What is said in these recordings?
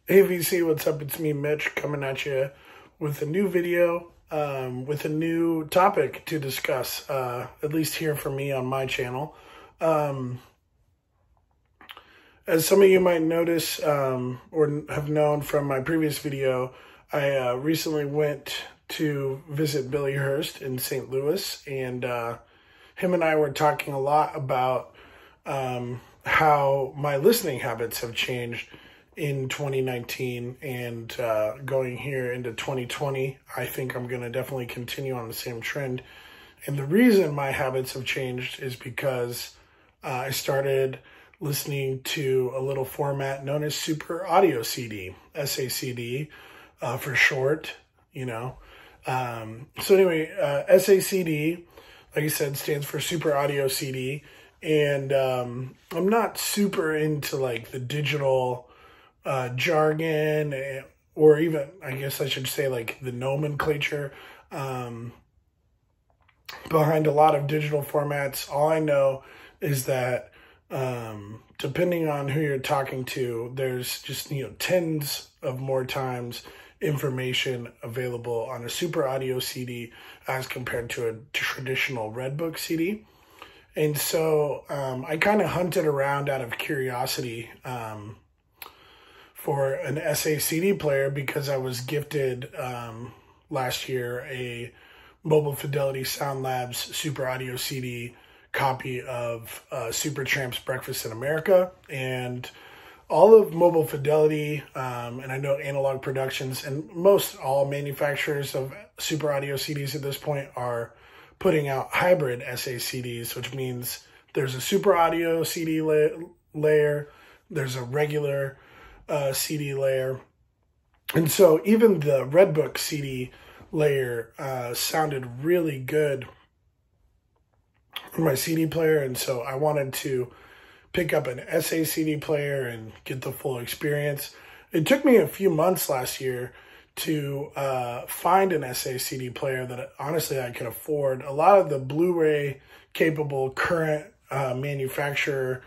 Hey VC, what's up? It's me, Mitch, coming at you with a new video, with a new topic to discuss, at least here for me on my channel. As some of you might notice or have known from my previous video, I recently went to visit Billy Hurst in St. Louis, and him and I were talking a lot about how my listening habits have changed in 2019 and going here into 2020. I think I'm going to definitely continue on the same trend. And the reason my habits have changed is because I started listening to a little format known as Super Audio CD, SACD for short, you know. So anyway, SACD, like I said, stands for Super Audio CD. And I'm not super into like the digital jargon, or even, I guess I should say, like the nomenclature behind a lot of digital formats. All I know is that depending on who you're talking to, there's just, tens of more times information available on a Super Audio CD as compared to a traditional Redbook CD. And so I kind of hunted around out of curiosity for an SACD player because I was gifted last year a Mobile Fidelity Sound Labs Super Audio CD copy of Supertramp's Breakfast in America. And all of Mobile Fidelity, and I know Analog Productions, and most all manufacturers of Super Audio CDs at this point are putting out hybrid SACDs, which means there's a Super Audio CD layer, there's a regular CD layer. And so even the Redbook CD layer sounded really good on my CD player, and so I wanted to pick up an SACD player and get the full experience. It took me a few months last year to find an SACD player that honestly I could afford. A lot of the Blu-ray capable current manufacturer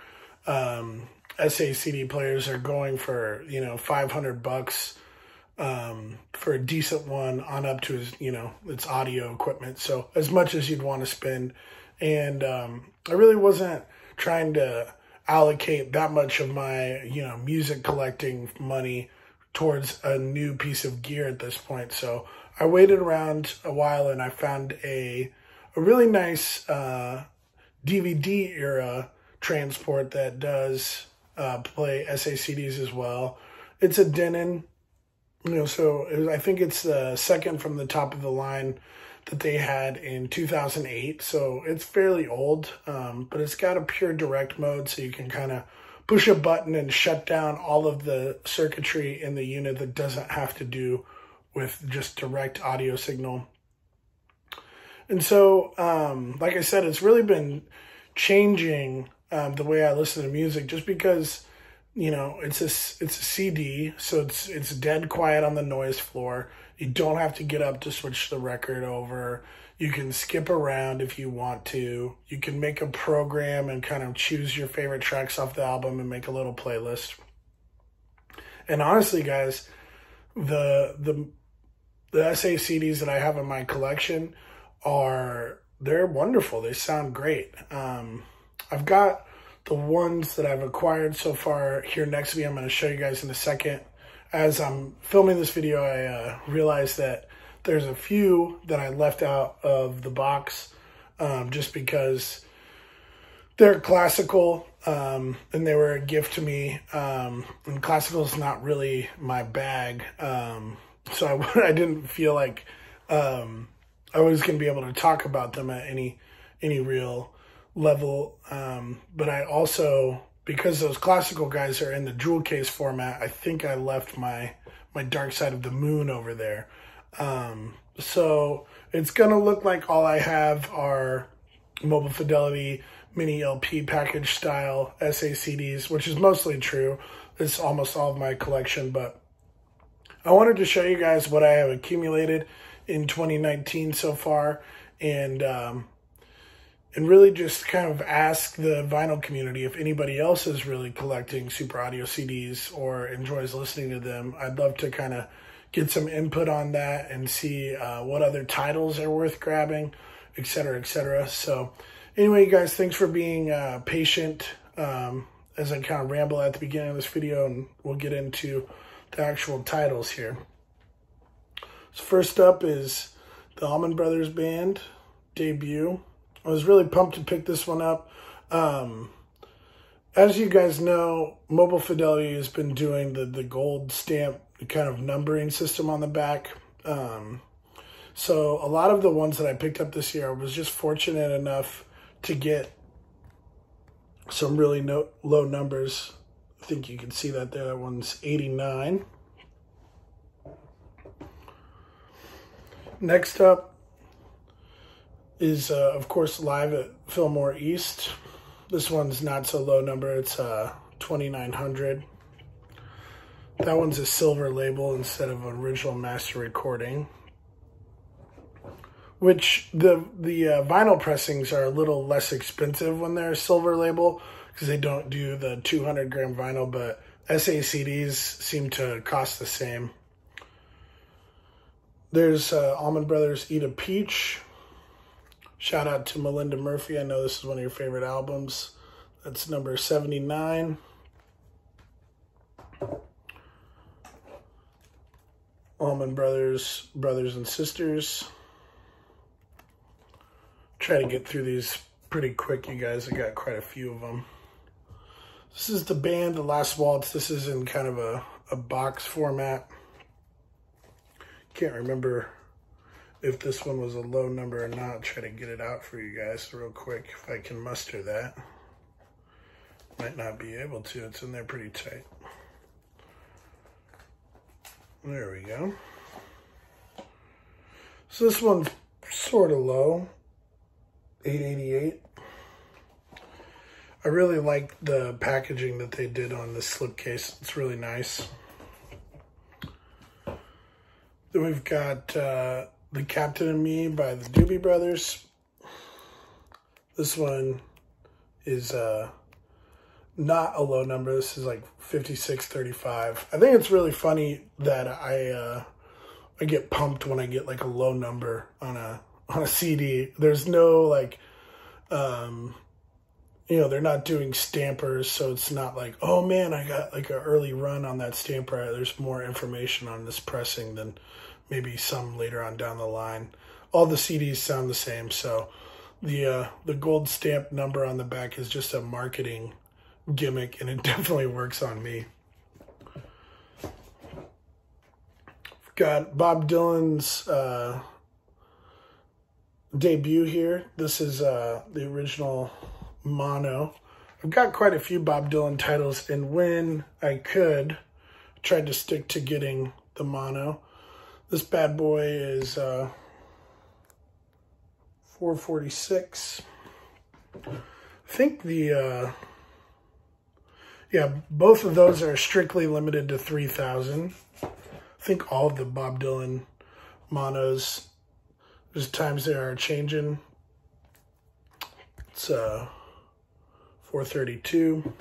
SACD players are going for, $500 for a decent one on up to his, its audio equipment. So as much as you'd want to spend. And I really wasn't trying to allocate that much of my, music collecting money towards a new piece of gear at this point. So I waited around a while and I found a really nice DVD era transport that does play SACDs as well. It's a Denon, so I think it's the second from the top of the line that they had in 2008. So it's fairly old, but it's got a pure direct mode, so you can kind of push a button and shut down all of the circuitry in the unit that doesn't have to do with just direct audio signal. And so, like I said, it's really been changing the way I listen to music, just because, it's a CD, so it's dead quiet on the noise floor. You don't have to get up to switch the record over. You can skip around if you want to. You can make a program and kind of choose your favorite tracks off the album and make a little playlist. And honestly, guys, the SACDs that I have in my collection they're wonderful. They sound great. I've got the ones that I've acquired so far here next to me. I'm going to show you guys in a second. As I'm filming this video, I realized that there's a few that I left out of the box just because they're classical and they were a gift to me. And classical is not really my bag. So I didn't feel like I was going to be able to talk about them at any real level. But I also, because those classical guys are in the jewel case format, I think I left my Dark Side of the Moon over there. So it's going to look like all I have are Mobile Fidelity mini LP package style SACDs, which is mostly true. It's almost all of my collection, but I wanted to show you guys what I have accumulated in 2019 so far. And and really just kind of ask the vinyl community if anybody else is really collecting Super Audio CDs or enjoys listening to them. I'd love to kind of get some input on that and see what other titles are worth grabbing, et cetera, et cetera. So anyway, guys, thanks for being patient as I kind of ramble at the beginning of this video, and we'll get into the actual titles here. So first up is the Allman Brothers Band debut. I was really pumped to pick this one up. As you guys know, Mobile Fidelity has been doing the gold stamp kind of numbering system on the back. So a lot of the ones that I picked up this year, I was just fortunate enough to get some really low numbers. I think you can see that there. That one's 89. Next up is, of course, Live at Fillmore East. This one's not so low number. It's 2900. That one's a silver label instead of an original master recording. Which the vinyl pressings are a little less expensive when they're silver label because they don't do the 200 gram vinyl, but SACDs seem to cost the same. There's Allman Brothers Eat a Peach. Shout out to Melinda Murphy. I know this is one of your favorite albums. That's number 79. Allman Brothers, Brothers and Sisters. Try to get through these pretty quick, you guys. I got quite a few of them. This is the band, The Last Waltz. This is in kind of a box format. Can't remember if this one was a low number or not. Try to get it out for you guys real quick if I can muster that. Might not be able to. It's in there pretty tight. There we go. So this one's sort of low. 888. I really like the packaging that they did on this slipcase. It's really nice. Then we've got The Captain and Me by the Doobie Brothers. This one is not a low number. This is like 5635. I think it's really funny that I get pumped when I get like a low number on a CD. There's no like, you know, they're not doing stampers, so it's not like, oh man, I got like an early run on that stamper. There's more information on this pressing than maybe some later on down the line. All the CDs sound the same, so the gold stamp number on the back is just a marketing gimmick, and it definitely works on me. We've got Bob Dylan's debut here. This is the original mono. I've got quite a few Bob Dylan titles, and when I could, I tried to stick to getting the mono. This bad boy is 446. I think the yeah, both of those are strictly limited to 3,000. I think all of the Bob Dylan monos, there's times they are changing. It's 432.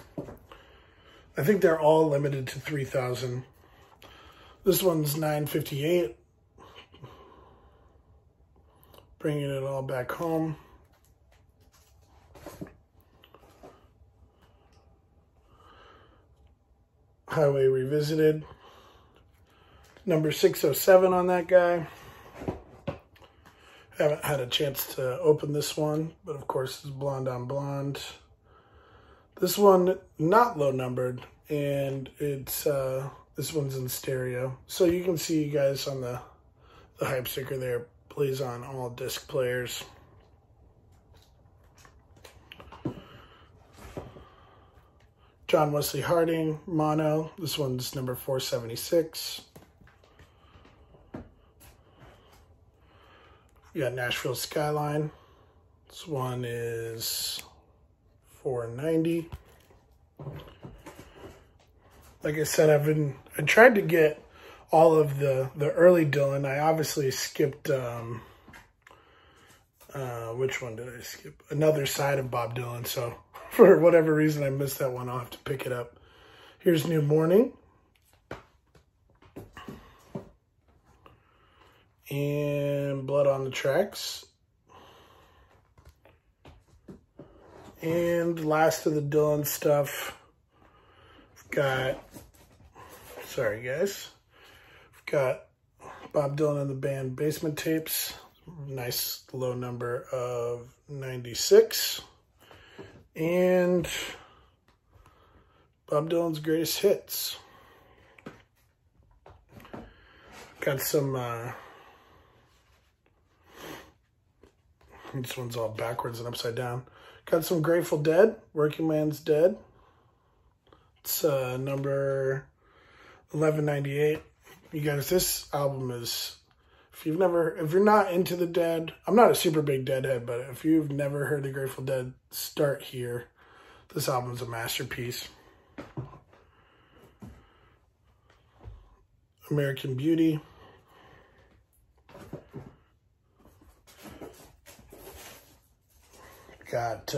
I think they're all limited to 3,000. This one's 958. Bringing it all back home. Highway Revisited. Number 607 on that guy. Haven't had a chance to open this one, but of course it's Blonde on Blonde. This one, not low numbered, and it's this one's in stereo. So you can see, you guys, on the hype sticker there, plays on all disc players. John Wesley Harding, mono. This one's number 476. We got Nashville Skyline. This one is 490. Like I said, I tried to get all of the early Dylan. I obviously skipped Which one did I skip? Another Side of Bob Dylan. So for whatever reason I missed that one. I'll have to pick it up. Here's New Morning. And Blood on the Tracks. And last of the Dylan stuff. We've got, sorry guys. We've got Bob Dylan and the Band Basement Tapes. Nice low number of 96. And Bob Dylan's Greatest Hits. Got some, this one's all backwards and upside down. Got some Grateful Dead, Working Man's Dead. It's number 1198. You guys, this album is, if you're not into the Dead, I'm not a super big Deadhead, but if you've never heard the Grateful Dead, start here. This album is a masterpiece. American Beauty. Got,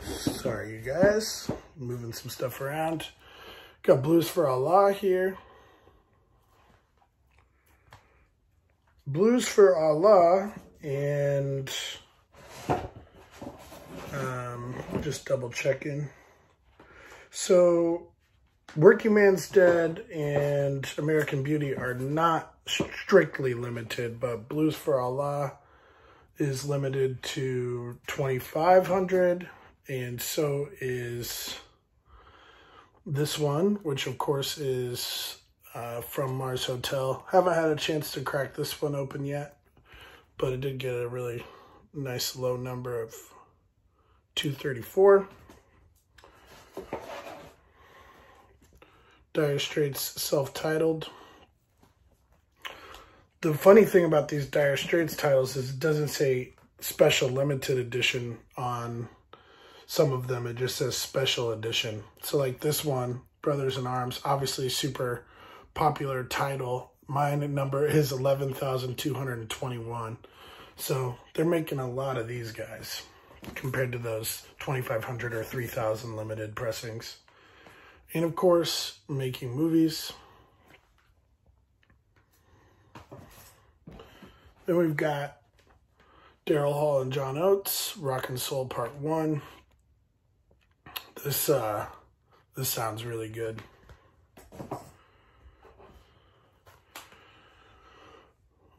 sorry you guys, moving some stuff around. Got Blues for Allah here. Blues for Allah, and just double checking. So Working Man's Dead and American Beauty are not strictly limited, but Blues for Allah is limited to 2,500, and so is this one, which of course is from Mars Hotel. Haven't had a chance to crack this one open yet, but it did get a really nice low number of 234. Dire Straits self-titled. The funny thing about these Dire Straits titles is it doesn't say special limited edition on some of them. It just says special edition. So like this one, Brothers in Arms, obviously super popular title. Mine number is 11,221. So they're making a lot of these guys compared to those 2,500 or 3,000 limited pressings. And of course, making movies. Then we've got Daryl Hall and John Oates, Rock and Soul Part 1. This sounds really good.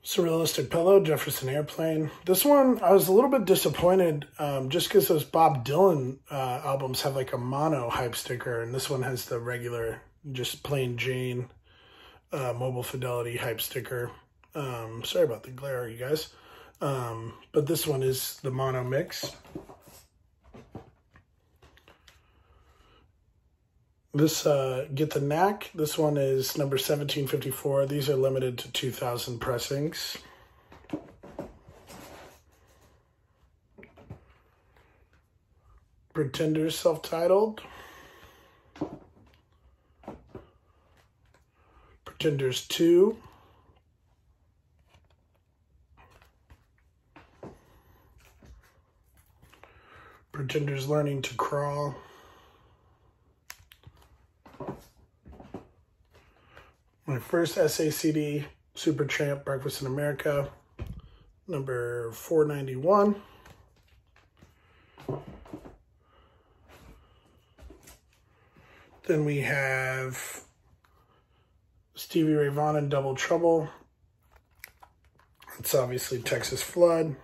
Surrealistic Pillow, Jefferson Airplane. This one, I was a little bit disappointed just because those Bob Dylan albums have like a mono hype sticker, and this one has the regular, just plain Jane Mobile Fidelity hype sticker. Sorry about the glare, you guys. But this one is the mono mix. This, Get the Knack. This one is number 1754. These are limited to 2,000 pressings. Pretenders self-titled. Pretenders 2. Pretenders Learning to Crawl. My first SACD, Supertramp, Breakfast in America, number 491. Then we have Stevie Ray Vaughan and Double Trouble. It's obviously Texas Flood.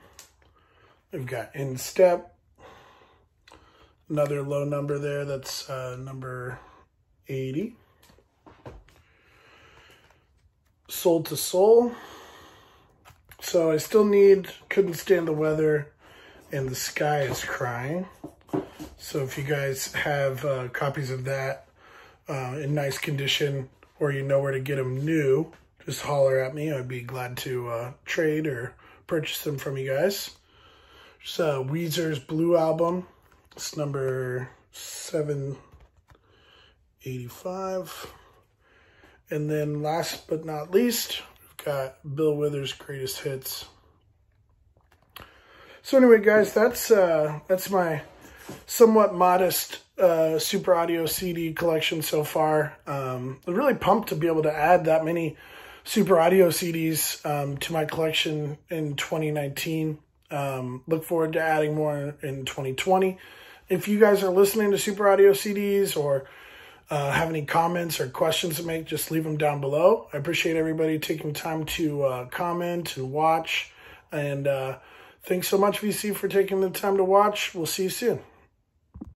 We've got In Step. Another low number there, that's number 80. Soul to Soul. So I still need Couldn't Stand the Weather and The Sky is Crying. So if you guys have copies of that in nice condition, or you know where to get them new, just holler at me. I'd be glad to trade or purchase them from you guys. So Weezer's Blue Album. It's number 785. And then last but not least, we've got Bill Withers' greatest hits. So anyway, guys, that's my somewhat modest Super Audio CD collection so far. I'm really pumped to be able to add that many Super Audio CDs to my collection in 2019. Look forward to adding more in 2020. If you guys are listening to Super Audio CDs or have any comments or questions to make, just leave them down below. I appreciate everybody taking time to comment and watch. And thanks so much, VC, for taking the time to watch. We'll see you soon.